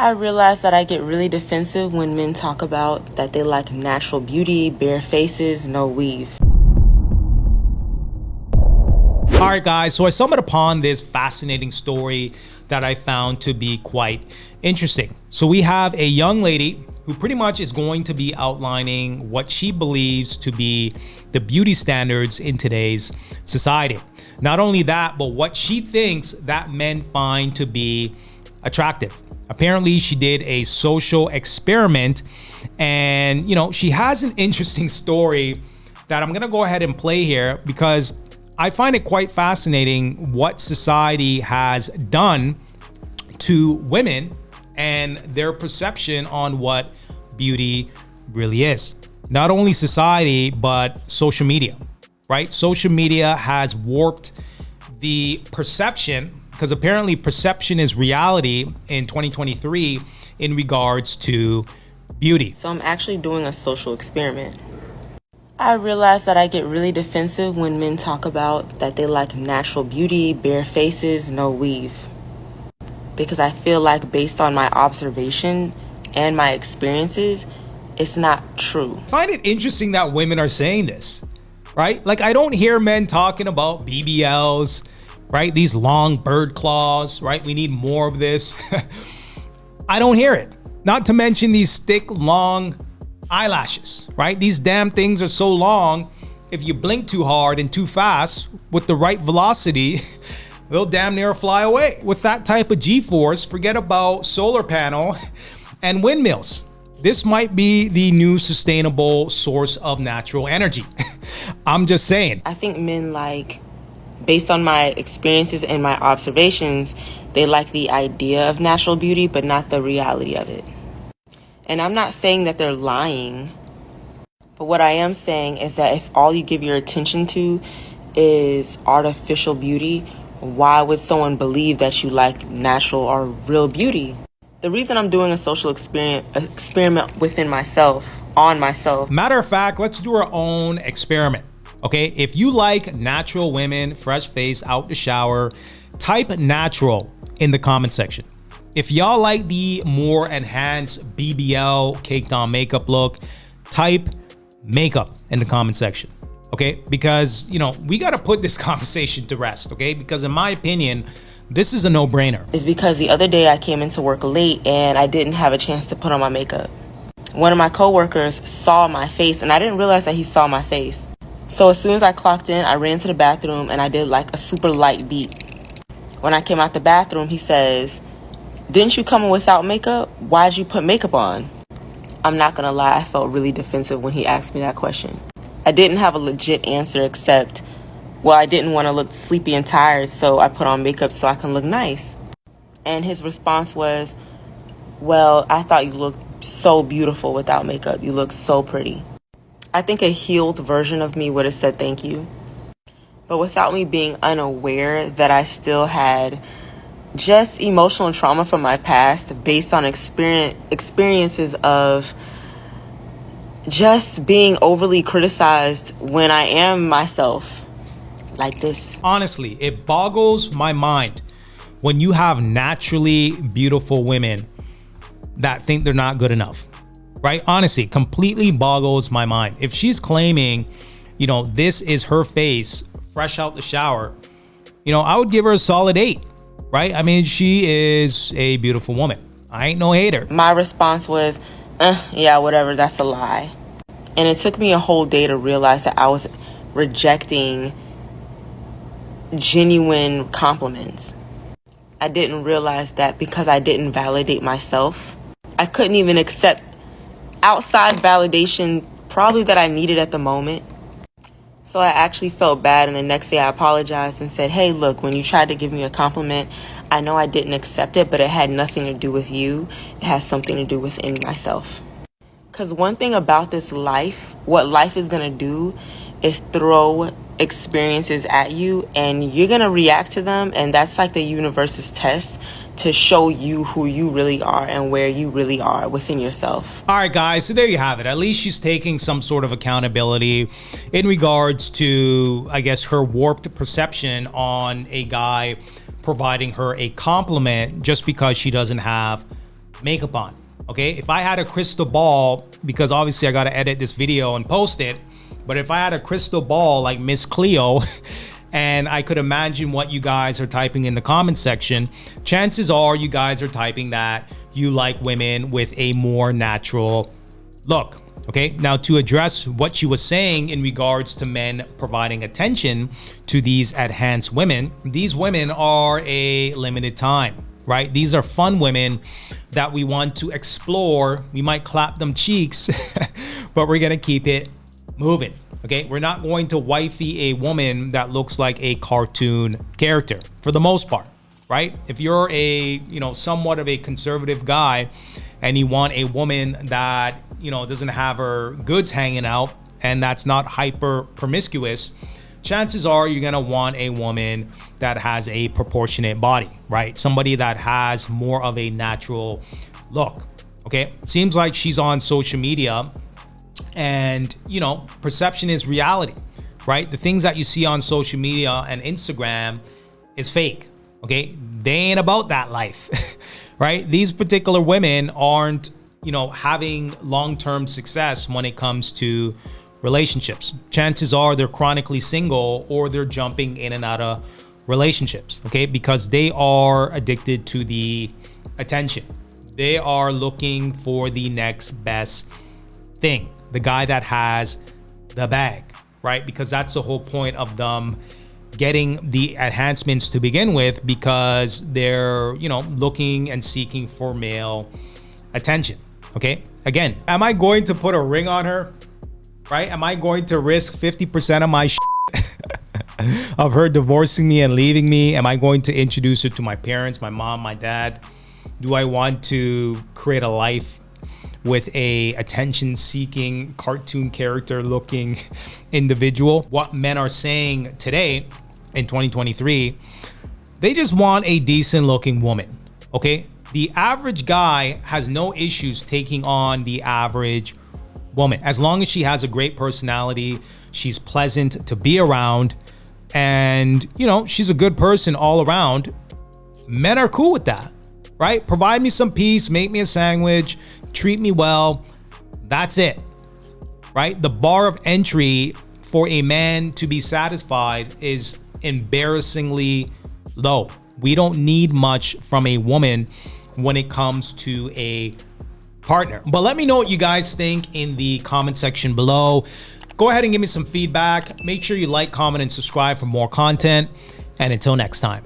I realize that I get really defensive when men talk about that they like natural beauty, bare faces, no weave. All right, guys, so I stumbled upon this fascinating story that I found to be quite interesting. So we have a young lady who pretty much is going to be outlining what she believes to be the beauty standards in today's society. Not only that, but what she thinks that men find to be attractive. Apparently, she did a social experiment, and she has an interesting story that I'm gonna go ahead and play here because I find it quite fascinating what society has done to women and their perception on what beauty really is. Not only society, but social media, right? Social media has warped the perception, because apparently perception is reality in 2023 in regards to beauty. So I'm actually doing a social experiment. I realize that I get really defensive when men talk about that they like natural beauty, bare faces, no weave. Because I feel like based on my observation and my experiences, it's not true. I find it interesting that women are saying this, right? Like, I don't hear men talking about BBLs, right? These long bird claws, right? We need more of this. I don't hear it. Not to mention these thick, long eyelashes, right? These damn things are so long, if you blink too hard and too fast with the right velocity, they'll damn near fly away. With that type of G-force, forget about solar panel and windmills. This might be the new sustainable source of natural energy. I'm just saying. I think men based on my experiences and my observations, they like the idea of natural beauty, but not the reality of it. And I'm not saying that they're lying, but what I am saying is that if all you give your attention to is artificial beauty, why would someone believe that you like natural or real beauty? The reason I'm doing a social experiment within myself, on myself. Matter of fact, let's do our own experiment. Okay, if you like natural women, fresh face, out the shower, type natural in the comment section. If y'all like the more enhanced BBL caked on makeup look, type makeup in the comment section. Okay, because we got to put this conversation to rest. Okay, because in my opinion, this is a no-brainer. It's because the other day I came into work late and I didn't have a chance to put on my makeup. One of my coworkers saw my face and I didn't realize that he saw my face. So as soon as I clocked in, I ran to the bathroom and I did like a super light beat. When I came out the bathroom, he says, "Didn't you come in without makeup? Why'd you put makeup on?" I'm not gonna lie, I felt really defensive when he asked me that question. I didn't have a legit answer except, well, I didn't want to look sleepy and tired, so I put on makeup so I can look nice. And his response was, "Well, I thought you looked so beautiful without makeup. You look so pretty." I think a healed version of me would have said thank you. But without me being unaware that I still had just emotional trauma from my past based on experiences of just being overly criticized when I am myself like this. Honestly, it boggles my mind when you have naturally beautiful women that think they're not good enough. Right? Honestly, completely boggles my mind. If she's claiming, this is her face fresh out the shower, I would give her a solid 8, right? I mean, she is a beautiful woman. I ain't no hater. My response was, yeah, whatever, that's a lie. And it took me a whole day to realize that I was rejecting genuine compliments. I didn't realize that because I didn't validate myself, I couldn't even accept outside validation probably that I needed at the moment. So I actually felt bad, and the next day I apologized and said, "Hey, look, when you tried to give me a compliment, I know I didn't accept it, but it had nothing to do with you. It has something to do within myself." Because one thing about this life, what life is going to do is throw experiences at you, and you're going to react to them, and that's like the universe's test to show you who you really are and where you really are within yourself. All right, guys, so there you have it. At least she's taking some sort of accountability in regards to, I guess, her warped perception on a guy providing her a compliment just because she doesn't have makeup on. Okay, if I had a crystal ball, because obviously I got to edit this video and post it, but if I had a crystal ball like Miss Cleo and I could imagine what you guys are typing in the comment section, chances are you guys are typing that you like women with a more natural look. Okay, now to address what she was saying in regards to men providing attention to these enhanced women, these women are a limited time, right? These are fun women that we want to explore. We might clap them cheeks, but we're gonna keep it moving. Okay, we're not going to wifey a woman that looks like a cartoon character for the most part, right? If you're a, somewhat of a conservative guy and you want a woman that, doesn't have her goods hanging out and that's not hyper promiscuous, chances are you're gonna want a woman that has a proportionate body, right? Somebody that has more of a natural look. Okay, it seems like she's on social media and perception is reality, right? The things that you see on social media and Instagram is fake. Okay, they ain't about that life. Right? These particular women aren't having long-term success when it comes to relationships. Chances are they're chronically single or they're jumping in and out of relationships, okay? Because they are addicted to the attention. They are looking for the next best thing, the guy that has the bag, right? Because that's the whole point of them getting the enhancements to begin with, because they're, looking and seeking for male attention. Okay. Again, am I going to put a ring on her? Right? Am I going to risk 50% of my of her divorcing me and leaving me? Am I going to introduce her to my parents, my mom, my dad? Do I want to create a life with a attention-seeking, cartoon character-looking individual? What men are saying today in 2023, they just want a decent-looking woman, okay? The average guy has no issues taking on the average woman, as long as she has a great personality, she's pleasant to be around, and, she's a good person all around. Men are cool with that, right? Provide me some peace, make me a sandwich, treat me well. That's it, right? The bar of entry for a man to be satisfied is embarrassingly low. We don't need much from a woman when it comes to a partner. But let me know what you guys think in the comment section below. Go ahead and give me some feedback. Make sure you like, comment, and subscribe for more content. And until next time.